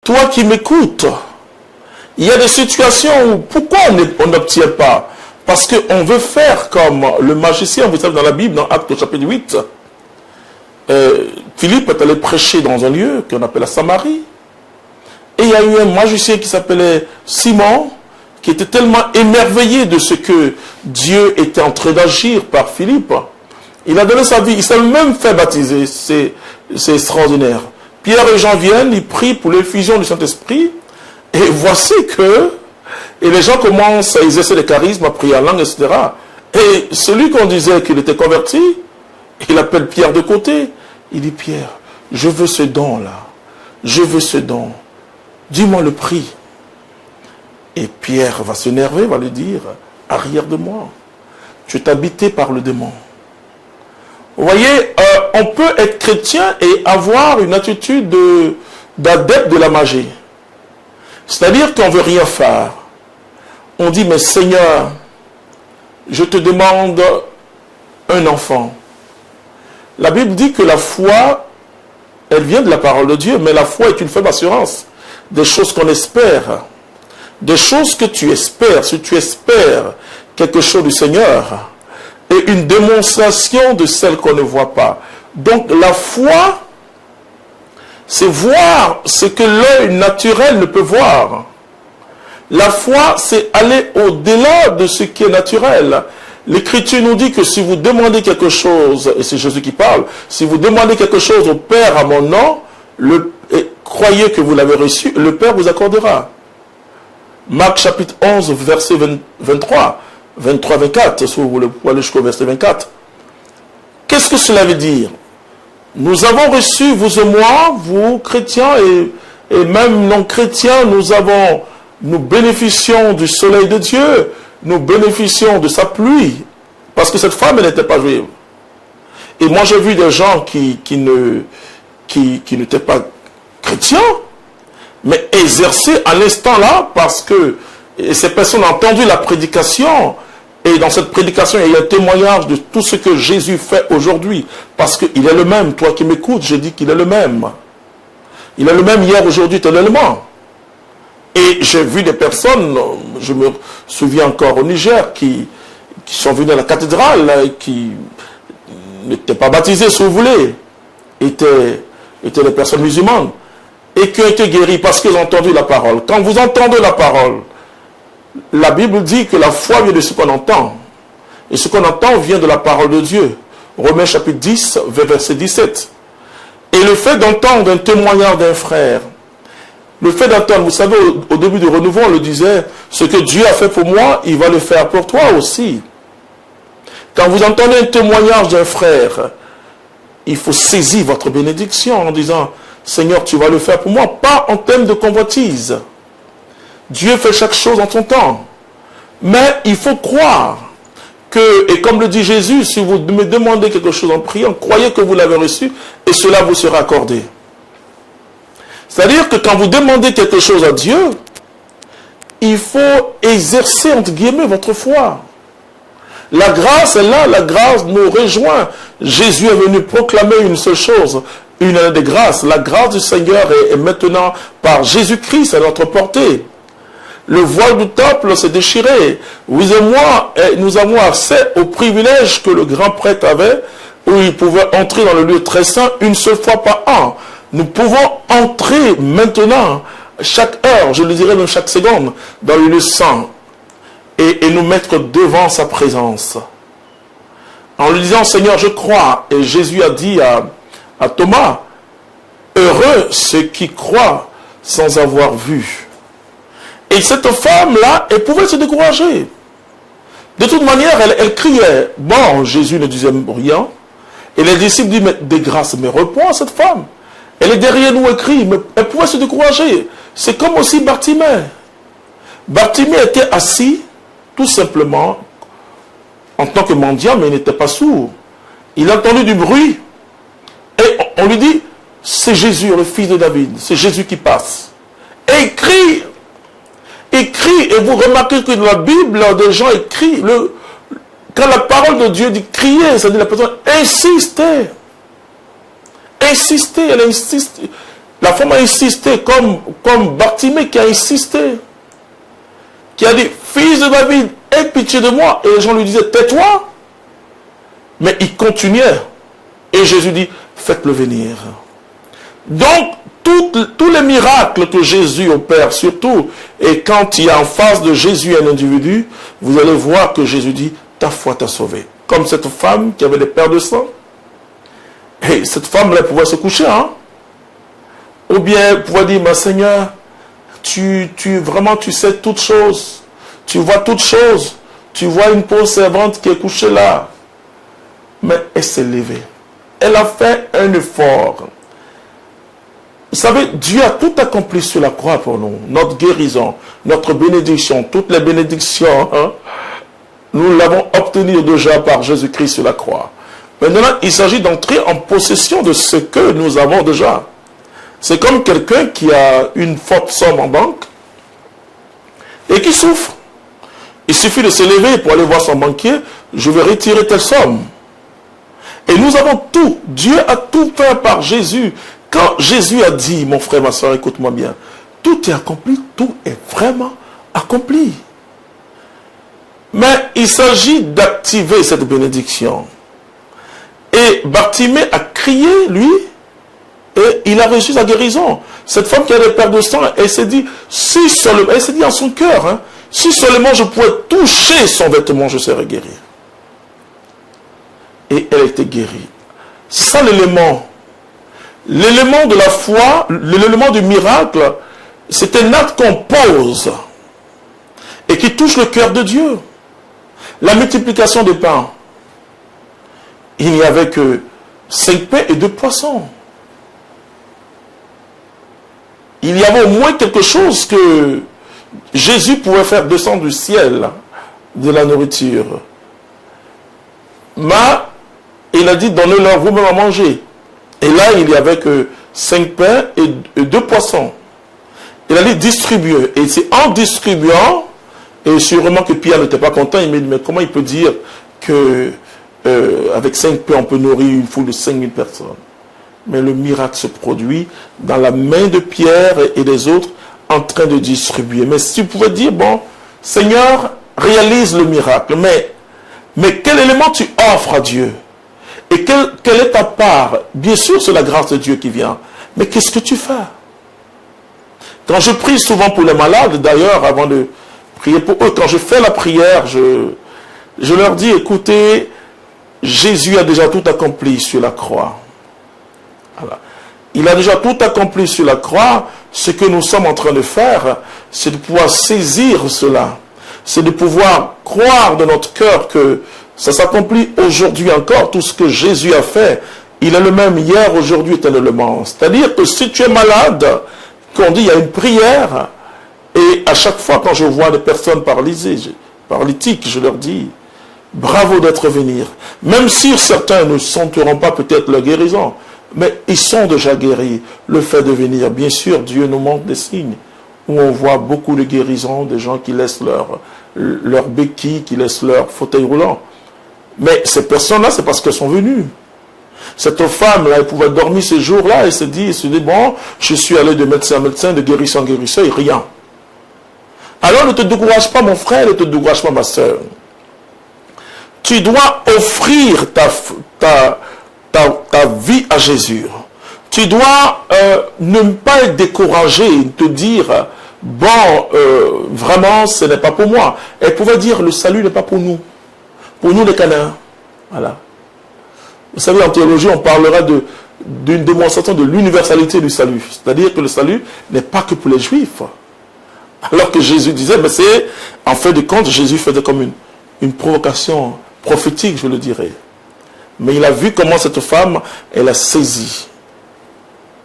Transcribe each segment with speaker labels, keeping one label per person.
Speaker 1: toi qui m'écoutes, il y a des situations où, pourquoi on n'obtient pas? Parce qu'on veut faire comme le magicien, vous savez, dans la Bible, dans Actes chapitre 8, Philippe est allé prêcher dans un lieu qu'on appelle la Samarie. Et il y a eu un magicien qui s'appelait Simon, qui était tellement émerveillé de ce que Dieu était en train d'agir par Philippe. Il a donné sa vie, il s'est même fait baptiser, c'est extraordinaire. Pierre et Jean viennent, ils prient pour l'effusion du Saint-Esprit, et voici que, et les gens commencent à exercer les charismes, à prier en langue, etc. Et celui qu'on disait qu'il était converti, il appelle Pierre de côté, il dit, Pierre, je veux ce don-là, je veux ce don, dis-moi le prix. Et Pierre va s'énerver, va lui dire, arrière de moi, tu es habité par le démon. Vous voyez, on peut être chrétien et avoir une attitude d'adepte de la magie. C'est-à-dire qu'on ne veut rien faire. On dit, mais Seigneur, je te demande un enfant. La Bible dit que la foi, elle vient de la parole de Dieu, mais la foi est une faible assurance des choses qu'on espère. Des choses que tu espères, si tu espères quelque chose du Seigneur, et une démonstration de celle qu'on ne voit pas. Donc la foi, c'est voir ce que l'œil naturel ne peut voir. La foi, c'est aller au-delà de ce qui est naturel. L'Écriture nous dit que si vous demandez quelque chose, et c'est Jésus qui parle, si vous demandez quelque chose au Père à mon nom, croyez que vous l'avez reçu, le Père vous accordera. Marc chapitre 11, verset 23. 23-24, si vous voulez aller jusqu'au verset 24. Qu'est-ce que cela veut dire? Nous avons reçu, vous et moi, vous chrétiens et même non-chrétiens, nous bénéficions du soleil de Dieu, nous bénéficions de sa pluie, parce que cette femme, elle n'était pas juive. Et moi, j'ai vu des gens qui n'étaient pas chrétiens, mais exercer à l'instant là, parce que ces personnes ont entendu la prédication, et dans cette prédication, il y a un témoignage de tout ce que Jésus fait aujourd'hui. Parce qu'il est le même. Toi qui m'écoutes, je dis qu'il est le même. Il est le même hier, aujourd'hui, éternellement. Et j'ai vu des personnes, je me souviens encore au Niger, qui sont venues à la cathédrale, qui n'étaient pas baptisées, si vous voulez, étaient des personnes musulmanes, et qui ont été guéries parce qu'ils ont entendu la parole. Quand vous entendez la parole, la Bible dit que la foi vient de ce qu'on entend. Et ce qu'on entend vient de la parole de Dieu. Romains chapitre 10, verset 17. Et le fait d'entendre un témoignage d'un frère, le fait d'entendre, vous savez, au début du renouveau, on le disait, ce que Dieu a fait pour moi, il va le faire pour toi aussi. Quand vous entendez un témoignage d'un frère, il faut saisir votre bénédiction en disant, Seigneur, tu vas le faire pour moi, pas en termes de convoitise. Dieu fait chaque chose en son temps. Mais il faut croire que, et comme le dit Jésus, si vous me demandez quelque chose en priant, croyez que vous l'avez reçu et cela vous sera accordé. C'est-à-dire que quand vous demandez quelque chose à Dieu, il faut exercer, entre guillemets, votre foi. La grâce est là, la grâce nous rejoint. Jésus est venu proclamer une seule chose, une année de grâce. La grâce du Seigneur est maintenant par Jésus-Christ à notre portée. Le voile du temple s'est déchiré. Vous et moi, nous avons accès au privilège que le grand prêtre avait, où il pouvait entrer dans le lieu très saint une seule fois par an. Nous pouvons entrer maintenant, chaque heure, je le dirais même chaque seconde, dans le lieu saint, et nous mettre devant sa présence. En lui disant, Seigneur, je crois, et Jésus a dit à Thomas, heureux ceux qui croient sans avoir vu. Et cette femme-là, elle pouvait se décourager. De toute manière, elle criait. Bon, Jésus ne disait rien. Et les disciples disent, mais de grâce, mais reprends cette femme. Elle est derrière nous, elle crie, mais elle pouvait se décourager. C'est comme aussi Bartimée. Bartimée était assis, tout simplement, en tant que mendiant, mais il n'était pas sourd. Il a entendu du bruit. Et on lui dit, c'est Jésus, le fils de David. C'est Jésus qui passe. Et il crie. Écrit, et vous remarquez que dans la Bible, des gens écrivent, quand la parole de Dieu dit crier, ça dit la personne insistait. Elle insiste. La femme a insisté, comme Bartimée qui a insisté, qui a dit, fils de David, aie pitié de moi. Et les gens lui disaient, tais-toi. Mais il continuait. Et Jésus dit, faites-le venir. Donc, tous les miracles que Jésus opère, surtout, et quand il y a en face de Jésus un individu, vous allez voir que Jésus dit, ta foi t'a sauvé. Comme cette femme qui avait des pertes de sang. Et cette femme-là pouvait se coucher, hein. Ou bien, pouvait dire, ma Seigneur, vraiment, tu sais toutes choses. Tu vois toutes choses. Tu vois une pauvre servante qui est couchée là. Mais elle s'est levée. Elle a fait un effort. Vous savez, Dieu a tout accompli sur la croix pour nous. Notre guérison, notre bénédiction, toutes les bénédictions, hein, nous l'avons obtenu déjà par Jésus-Christ sur la croix. Maintenant, il s'agit d'entrer en possession de ce que nous avons déjà. C'est comme quelqu'un qui a une forte somme en banque et qui souffre. Il suffit de se lever pour aller voir son banquier, je vais retirer telle somme. Et nous avons tout. Dieu a tout fait par Jésus. Quand Jésus a dit, mon frère, ma soeur, écoute-moi bien, tout est accompli, tout est vraiment accompli. Mais il s'agit d'activer cette bénédiction. Et Bartimée a crié, lui, et il a reçu sa guérison. Cette femme qui a des pertes de sang, elle s'est dit, si seulement, elle s'est dit en son cœur, hein, si seulement je pouvais toucher son vêtement, je serais guéri. Et elle a été guérie. C'est ça l'élément. L'élément de la foi, l'élément du miracle, c'est un acte qu'on pose et qui touche le cœur de Dieu. La multiplication des pains. Il n'y avait que 5 pains et 2 poissons. Il y avait au moins quelque chose que Jésus pouvait faire descendre du ciel, de la nourriture. Mais il a dit, donnez-leur vous-même à manger. Et là, il n'y avait que 5 pains et 2 poissons. Il a dit, distribuez. Et c'est en distribuant, et sûrement que Pierre n'était pas content, il m'a dit, mais comment il peut dire que avec 5 pains, on peut nourrir une foule de 5000 personnes? Mais le miracle se produit dans la main de Pierre et des autres en train de distribuer. Mais si tu pouvais dire, bon, Seigneur, réalise le miracle, mais quel élément tu offres à Dieu? Et quelle est ta part? Bien sûr, c'est la grâce de Dieu qui vient. Mais qu'est-ce que tu fais? Quand je prie souvent pour les malades, d'ailleurs, avant de prier pour eux, quand je fais la prière, je leur dis, écoutez, Jésus a déjà tout accompli sur la croix. Voilà. Il a déjà tout accompli sur la croix. Ce que nous sommes en train de faire, c'est de pouvoir saisir cela. C'est de pouvoir croire de notre cœur que ça s'accomplit aujourd'hui encore. Tout ce que Jésus a fait, il est le même hier, aujourd'hui, éternellement. C'est-à-dire que si tu es malade, qu'on dit il y a une prière, et à chaque fois quand je vois des personnes paralytiques, je leur dis, bravo d'être venus. Même si certains ne sentiront pas peut-être la guérison, mais ils sont déjà guéris. Le fait de venir, bien sûr, Dieu nous montre des signes où on voit beaucoup de guérisons, des gens qui laissent leur béquille, qui laissent leur fauteuil roulant. Mais ces personnes-là, c'est parce qu'elles sont venues. Cette femme-là, elle pouvait dormir ces jours-là, elle se dit, bon, je suis allé de médecin en médecin, de guérisseur en guérisseur, et rien. Alors ne te décourage pas, mon frère, ne te décourage pas, ma soeur. Tu dois offrir ta vie à Jésus. Tu dois ne pas être découragé, te dire, bon, vraiment, ce n'est pas pour moi. Elle pouvait dire, le salut n'est pas pour nous. Pour nous, les Cananéens. Voilà. Vous savez, en théologie, on parlera d'une démonstration de l'universalité du salut. C'est-à-dire que le salut n'est pas que pour les Juifs. Alors que Jésus disait, mais c'est, en fin de compte, Jésus faisait comme une provocation prophétique, je le dirais. Mais il a vu comment cette femme, elle a saisi.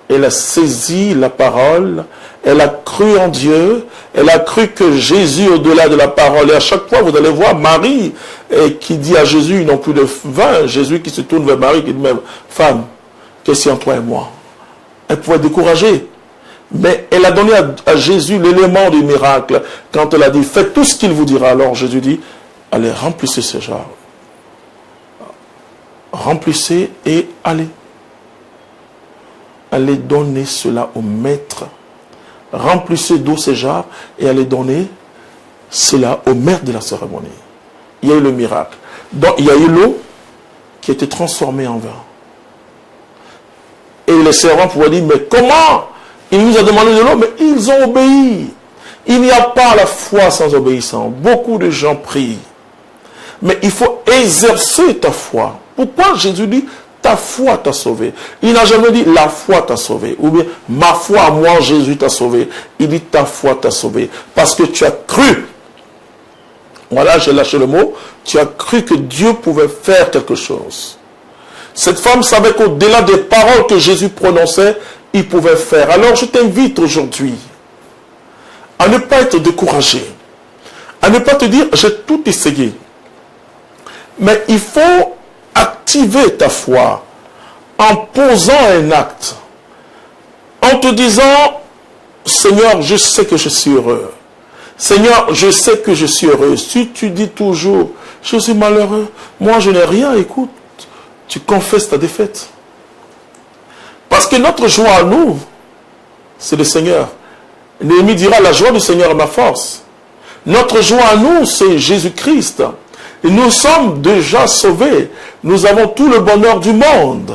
Speaker 1: Elle a saisi la parole, elle a cru en Dieu, elle a cru que Jésus au-delà de la parole. Et à chaque fois, vous allez voir Marie qui dit à Jésus, ils n'ont plus de vin. Jésus qui se tourne vers Marie, qui dit, mais femme, qu'est-ce qu'il y a entre toi et moi? Elle pouvait décourager. Mais elle a donné à Jésus l'élément du miracle. Quand elle a dit, faites tout ce qu'il vous dira. Alors Jésus dit, allez, remplissez ce genre. Remplissez et allez. allez donner cela au maître. Remplissez d'eau ces jarres et allez donner cela au maître de la cérémonie. Il y a eu le miracle. Donc il y a eu l'eau qui a été transformée en vin. Et les servants pouvaient dire, mais comment? Il nous a demandé de l'eau, mais ils ont obéi. Il n'y a pas la foi sans obéissance. Beaucoup de gens prient. Mais il faut exercer ta foi. Pourquoi Jésus dit, ta foi t'a sauvé? Il n'a jamais dit, la foi t'a sauvé. Ou bien, ma foi à moi, Jésus t'a sauvé. Il dit, ta foi t'a sauvé. Parce que tu as cru. Voilà, j'ai lâché le mot. Tu as cru que Dieu pouvait faire quelque chose. Cette femme savait qu'au-delà des paroles que Jésus prononçait, il pouvait faire. Alors je t'invite aujourd'hui à ne pas être découragé, à ne pas te dire j'ai tout essayé. Mais il faut activer ta foi en posant un acte, en te disant Seigneur, je sais que je suis heureux. Seigneur, je sais que je suis heureux. Si tu dis toujours je suis malheureux, moi je n'ai rien, écoute, tu confesses ta défaite. Parce que notre joie à nous, c'est le Seigneur. Néhémie dira, la joie du Seigneur est ma force. Notre joie à nous, c'est Jésus-Christ. Et nous sommes déjà sauvés. Nous avons tout le bonheur du monde.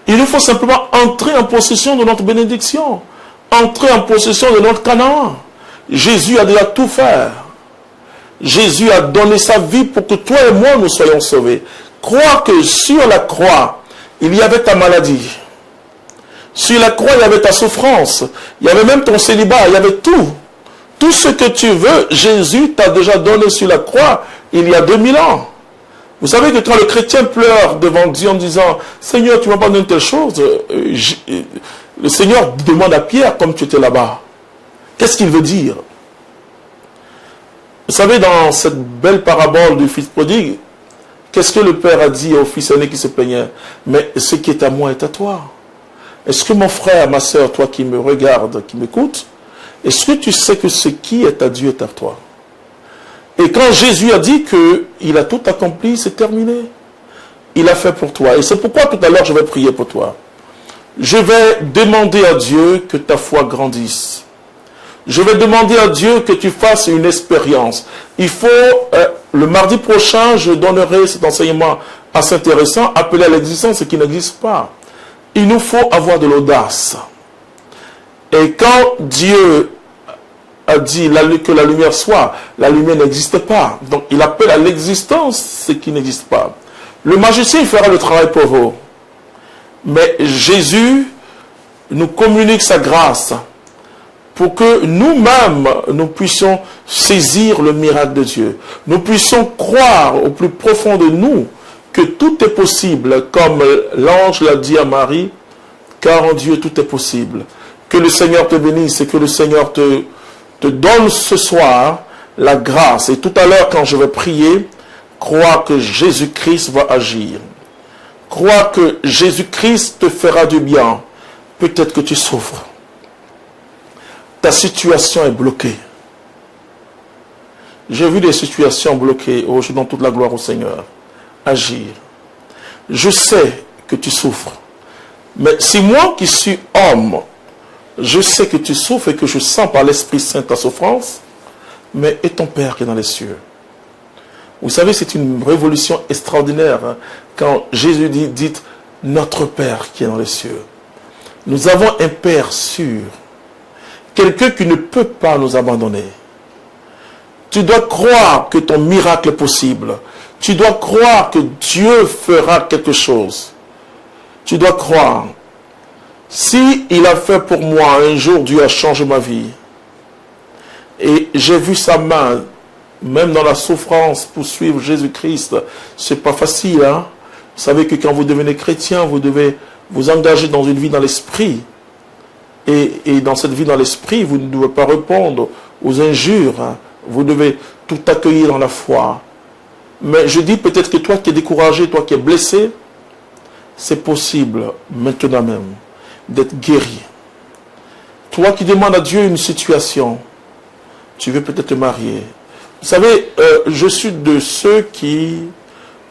Speaker 1: Il nous faut simplement entrer en possession de notre bénédiction. Entrer en possession de notre Canaan. Jésus a déjà tout fait. Jésus a donné sa vie pour que toi et moi nous soyons sauvés. Crois que sur la croix, il y avait ta maladie. Sur la croix, il y avait ta souffrance. Il y avait même ton célibat. Il y avait tout. Tout ce que tu veux, Jésus t'a déjà donné sur la croix il y a 2000 ans. Vous savez que quand le chrétien pleure devant Dieu en disant « Seigneur, tu m'as pas donné telle chose », le Seigneur demande à Pierre comme tu étais là-bas. Qu'est-ce qu'il veut dire? Vous savez, dans cette belle parabole du fils prodigue, qu'est-ce que le père a dit au fils aîné qui se plaignait? Mais ce qui est à moi est à toi. Est-ce que mon frère, ma soeur, toi qui me regardes, qui m'écoute, est-ce que tu sais que ce qui est à Dieu est à toi? Et quand Jésus a dit qu'il a tout accompli, c'est terminé. Il a fait pour toi. Et c'est pourquoi tout à l'heure je vais prier pour toi. Je vais demander à Dieu que ta foi grandisse. Je vais demander à Dieu que tu fasses une expérience. Il faut, le mardi prochain, je donnerai cet enseignement assez intéressant, appelé à l'existence ce qui n'existe pas. Il nous faut avoir de l'audace. Et quand Dieu a dit que la lumière soit, la lumière n'existe pas. Donc il appelle à l'existence ce qui n'existe pas. Le magicien fera le travail pour vous. Mais Jésus nous communique sa grâce pour que nous-mêmes, nous puissions saisir le miracle de Dieu. Nous puissions croire au plus profond de nous que tout est possible, comme l'ange l'a dit à Marie, car en Dieu tout est possible. Que le Seigneur te bénisse et que le Seigneur te donne ce soir la grâce. Et tout à l'heure, quand je vais prier, crois que Jésus-Christ va agir. Crois que Jésus-Christ te fera du bien. Peut-être que tu souffres. Ta situation est bloquée. J'ai vu des situations bloquées. Oh, je donne toute la gloire au Seigneur. Agir. Je sais que tu souffres. Mais si moi qui suis homme, je sais que tu souffres et que je sens par l'Esprit Saint ta souffrance, mais et ton Père qui est dans les cieux? Vous savez, c'est une révolution extraordinaire hein, quand Jésus dit, dites notre Père qui est dans les cieux. Nous avons un Père sûr, quelqu'un qui ne peut pas nous abandonner. Tu dois croire que ton miracle est possible. Tu dois croire que Dieu fera quelque chose. Tu dois croire. Si il a fait pour moi un jour, Dieu a changé ma vie. Et j'ai vu sa main, même dans la souffrance, pour suivre Jésus-Christ. C'est pas facile, hein? Vous savez que quand vous devenez chrétien, vous devez vous engager dans une vie dans l'esprit. Et dans cette vie dans l'esprit, vous ne devez pas répondre aux injures. Hein? Vous devez tout accueillir dans la foi. Mais je dis peut-être que toi qui es découragé, toi qui es blessé, c'est possible maintenant même d'être guéri. Toi qui demandes à Dieu une situation, tu veux peut-être te marier. Vous savez, je suis de ceux qui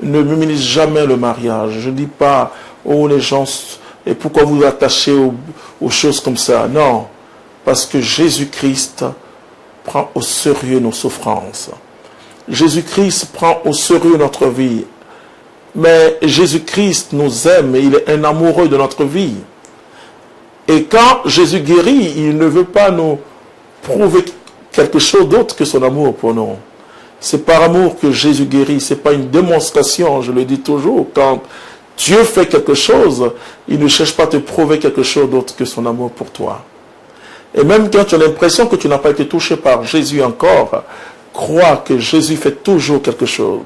Speaker 1: ne minimisent jamais le mariage. Je ne dis pas, oh les gens Et pourquoi vous vous attachez aux choses comme ça? Non, parce que Jésus-Christ prend au sérieux nos souffrances. Jésus-Christ prend au sérieux notre vie. Mais Jésus-Christ nous aime et il est un amoureux de notre vie. Et quand Jésus guérit, il ne veut pas nous prouver quelque chose d'autre que son amour pour nous. C'est par amour que Jésus guérit. Ce n'est pas une démonstration, je le dis toujours. Quand Dieu fait quelque chose, il ne cherche pas à te prouver quelque chose d'autre que son amour pour toi. Et même quand tu as l'impression que tu n'as pas été touché par Jésus encore, crois que Jésus fait toujours quelque chose.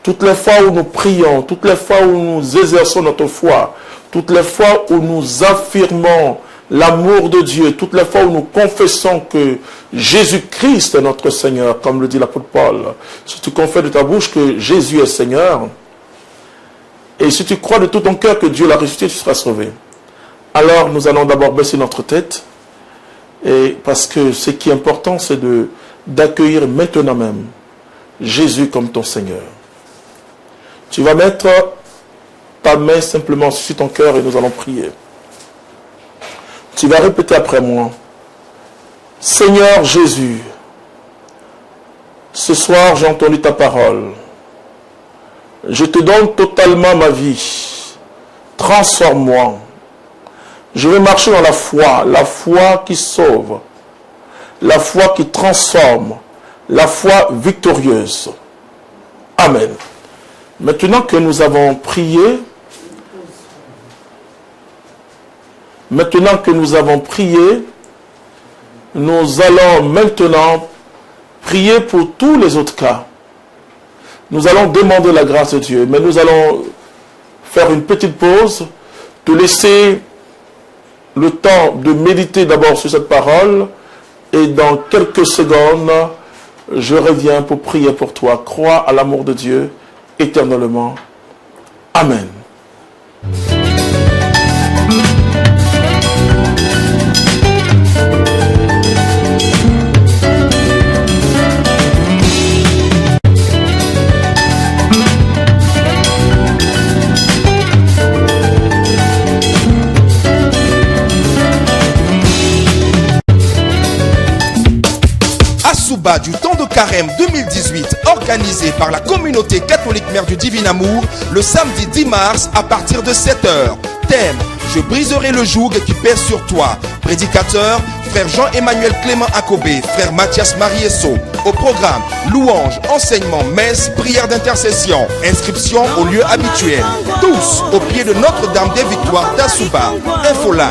Speaker 1: Toutes les fois où nous prions, toutes les fois où nous exerçons notre foi, toutes les fois où nous affirmons l'amour de Dieu, toutes les fois où nous confessons que Jésus-Christ est notre Seigneur, comme le dit l'apôtre Paul, si tu confesses de ta bouche que Jésus est Seigneur, et si tu crois de tout ton cœur que Dieu l'a ressuscité, tu seras sauvé. Alors nous allons d'abord baisser notre tête, et parce que ce qui est important, c'est d'accueillir maintenant même Jésus comme ton Seigneur. Tu vas mettre ta main simplement sur ton cœur et nous allons prier. Tu vas répéter après moi. Seigneur Jésus, ce soir j'ai entendu ta parole. Je te donne totalement ma vie. Transforme-moi. Je vais marcher dans la foi qui sauve, la foi qui transforme, la foi victorieuse. Amen. Maintenant que nous avons prié, nous allons maintenant prier pour tous les autres cas. Nous allons demander la grâce de Dieu, mais nous allons faire une petite pause, te laisser le temps de méditer d'abord sur cette parole, et dans quelques secondes, je reviens pour prier pour toi. Crois à l'amour de Dieu éternellement. Amen.
Speaker 2: Du temps de carême 2018 organisé par la communauté catholique Mère du Divin Amour le samedi 10 mars à partir de 7h. Thème: je briserai le joug qui pèse sur toi. Prédicateur: frère Jean-Emmanuel Clément Akobé, frère Mathias Mariesso. Au programme: louange, enseignement, messe, prière d'intercession. Inscription au lieu habituel. Tous au pied de Notre-Dame des Victoires d'Assouba. Infoline.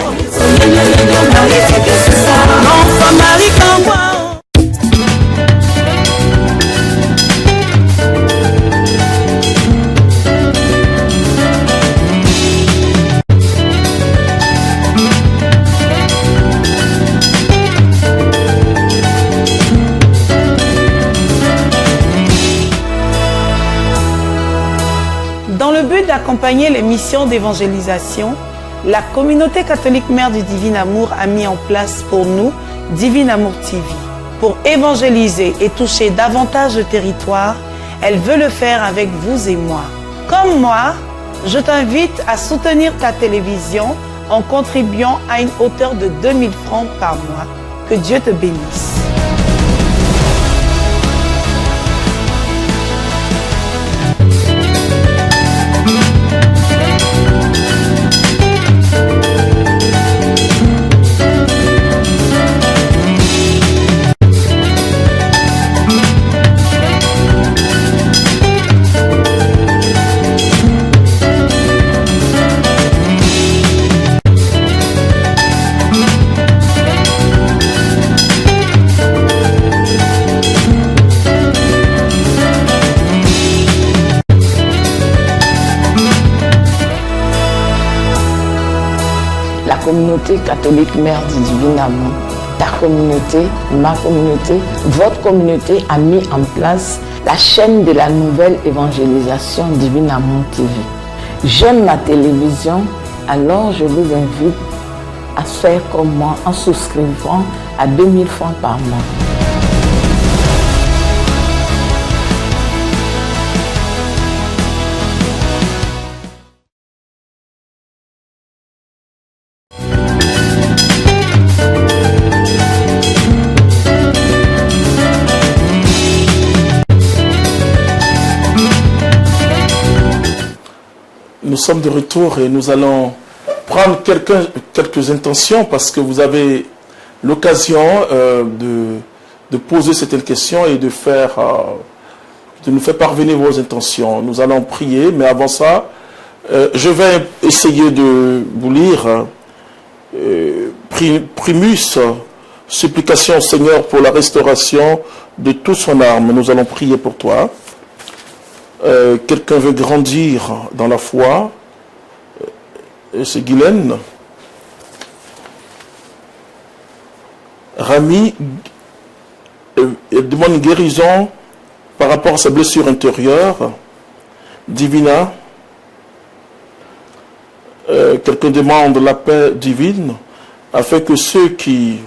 Speaker 3: Dans le but d'accompagner les missions d'évangélisation, la communauté catholique Mère du Divin Amour a mis en place pour nous Divin Amour TV. Pour évangéliser et toucher davantage de territoires, elle veut le faire avec vous et moi. Comme moi, je t'invite à soutenir ta télévision en contribuant à une hauteur de 2000 francs par mois. Que Dieu te bénisse.
Speaker 4: Communauté catholique Mère du Divin Amour, ta communauté, ma communauté, votre communauté a mis en place la chaîne de la nouvelle évangélisation Divin Amour TV. J'aime ma télévision, alors je vous invite à faire comme moi en souscrivant à 2000 francs par mois.
Speaker 1: sommes de retour et nous allons prendre quelques intentions parce que vous avez l'occasion de poser certaines questions et de nous faire parvenir vos intentions. Nous allons prier, mais avant ça, je vais essayer de vous lire Primus, supplication au Seigneur pour la restauration de toute son âme. Nous allons prier pour toi. Quelqu'un veut grandir dans la foi. C'est Guylaine. Rami, elle demande une guérison par rapport à sa blessure intérieure. Divina, quelqu'un demande la paix divine afin que ceux qui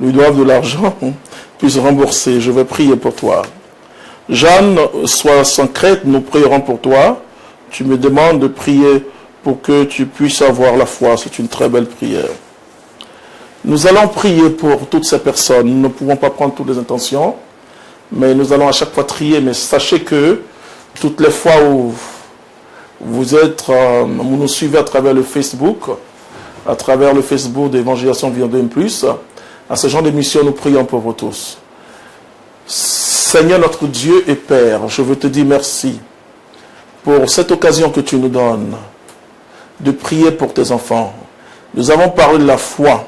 Speaker 1: lui doivent de l'argent puissent rembourser. Je vais prier pour toi. Jeanne, sois sans crainte, nous prierons pour toi. Tu me demandes de prier pour que tu puisses avoir la foi. C'est une très belle prière. Nous allons prier pour toutes ces personnes. Nous ne pouvons pas prendre toutes les intentions, mais nous allons à chaque fois trier. Mais sachez que toutes les fois où vous nous suivez à travers le Facebook d'Évangélisation Vision 2+, à ce genre d'émission, nous prions pour vous tous. Seigneur notre Dieu et Père, je veux te dire merci pour cette occasion que tu nous donnes de prier pour tes enfants. Nous avons parlé de la foi.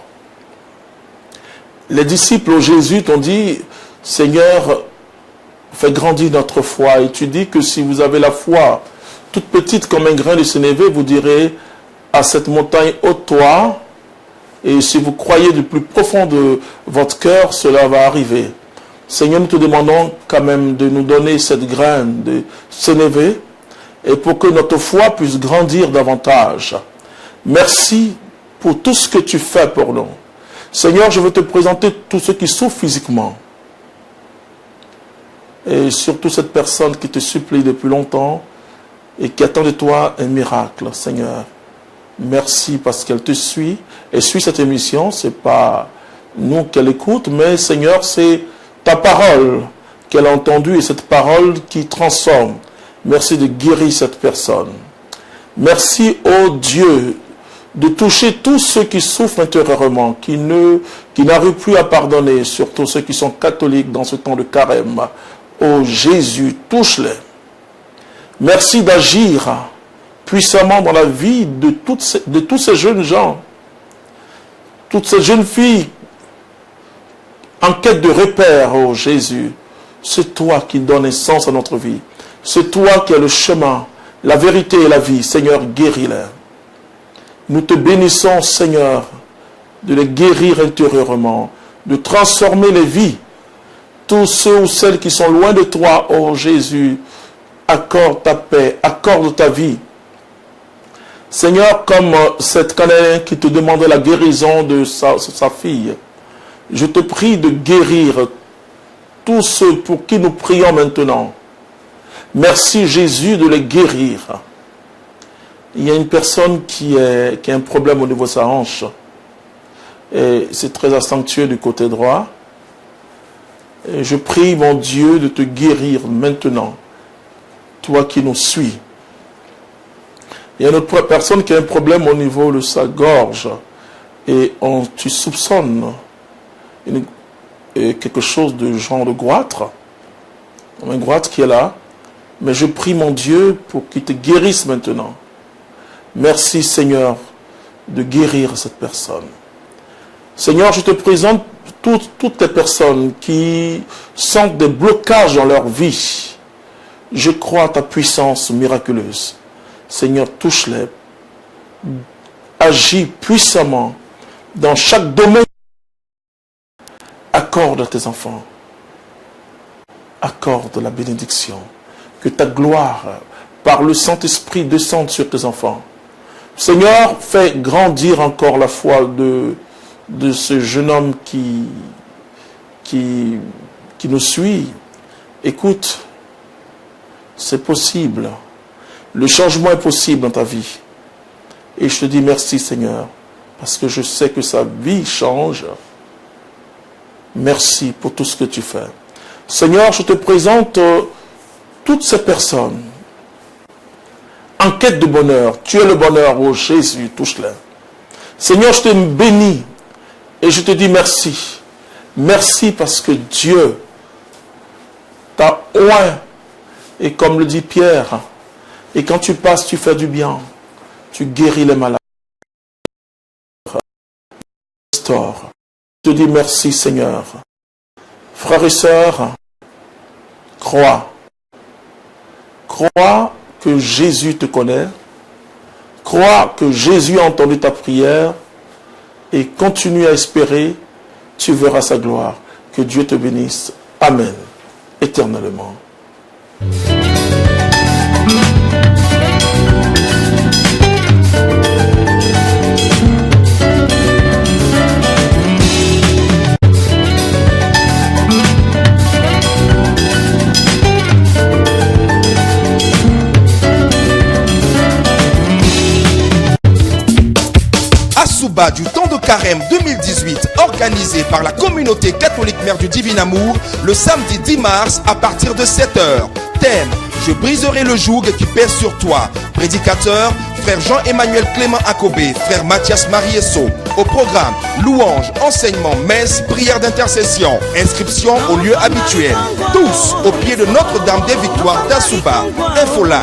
Speaker 1: Les disciples au Jésus t'ont dit, Seigneur, fais grandir notre foi. Et tu dis que si vous avez la foi toute petite comme un grain de sénévé, vous direz à cette montagne, ôte-toi. Et si vous croyez du plus profond de votre cœur, cela va arriver. Seigneur, nous te demandons quand même de nous donner cette graine de sénévé et pour que notre foi puisse grandir davantage. Merci pour tout ce que tu fais pour nous. Seigneur, je veux te présenter tous ceux qui souffrent physiquement. Et surtout cette personne qui te supplie depuis longtemps et qui attend de toi un miracle, Seigneur. Merci parce qu'elle te suit. Elle suit cette émission. Ce n'est pas nous qu'elle écoute, mais Seigneur, c'est ta parole qu'elle a entendue et cette parole qui transforme. Merci de guérir cette personne. Merci, ô Dieu, de toucher tous ceux qui souffrent intérieurement, qui n'arrivent plus à pardonner, surtout ceux qui sont catholiques dans ce temps de carême. Ô Jésus, touche-les. Merci d'agir puissamment dans la vie de tous ces jeunes gens, toutes ces jeunes filles en quête de repères, ô Jésus. C'est toi qui donnes un sens à notre vie. C'est toi qui es le chemin, la vérité et la vie. Seigneur, guéris-les. Nous te bénissons, Seigneur, de les guérir intérieurement, de transformer les vies. Tous ceux ou celles qui sont loin de toi, ô Jésus, accorde ta paix, accorde ta vie. Seigneur, comme cette Cananéen qui te demandait la guérison de sa fille, je te prie de guérir tous ceux pour qui nous prions maintenant. Merci Jésus de les guérir. Il y a une personne qui a un problème au niveau de sa hanche. Et c'est très accentué du côté droit. Et je prie, mon Dieu, de te guérir maintenant. Toi qui nous suis. Il y a une autre personne qui a un problème au niveau de sa gorge. Et tu soupçonnes quelque chose de genre de goitre. Un goitre qui est là. Mais je prie, mon Dieu, pour qu'il te guérisse maintenant. Merci, Seigneur, de guérir cette personne. Seigneur, je te présente toutes les personnes qui sentent des blocages dans leur vie. Je crois à ta puissance miraculeuse. Seigneur, touche-les. Agis puissamment dans chaque domaine. Accorde à tes enfants. Accorde la bénédiction. Que ta gloire, par le Saint-Esprit, descende sur tes enfants. Seigneur, fais grandir encore la foi de ce jeune homme qui nous suit. Écoute, c'est possible. Le changement est possible dans ta vie. Et je te dis merci, Seigneur, parce que je sais que sa vie change. Merci pour tout ce que tu fais. Seigneur, je te présente toutes ces personnes en quête de bonheur. Tu es le bonheur, oh Jésus, touche-le. Seigneur, je te bénis et je te dis merci. Merci parce que Dieu t'a oint. Et comme le dit Pierre, et quand tu passes, tu fais du bien. Tu guéris les malades. Restaure. Je te dis merci, Seigneur. Frères et sœurs, crois. Crois que Jésus te connaît. Crois que Jésus a entendu ta prière. Et continue à espérer. Tu verras sa gloire. Que Dieu te bénisse. Amen. Éternellement.
Speaker 2: Souba du temps de carême 2018 organisé par la communauté catholique Mère du Divin Amour le samedi 10 mars à partir de 7h. Thème: je briserai le joug qui pèse sur toi. Prédicateur: frère Jean-Emmanuel Clément Akobé, frère Mathias Mariesso. Au programme: louange, enseignement, messe, prière d'intercession. Inscription au lieu habituel. Tous au pied de Notre-Dame des Victoires d'Assouba. Infoline.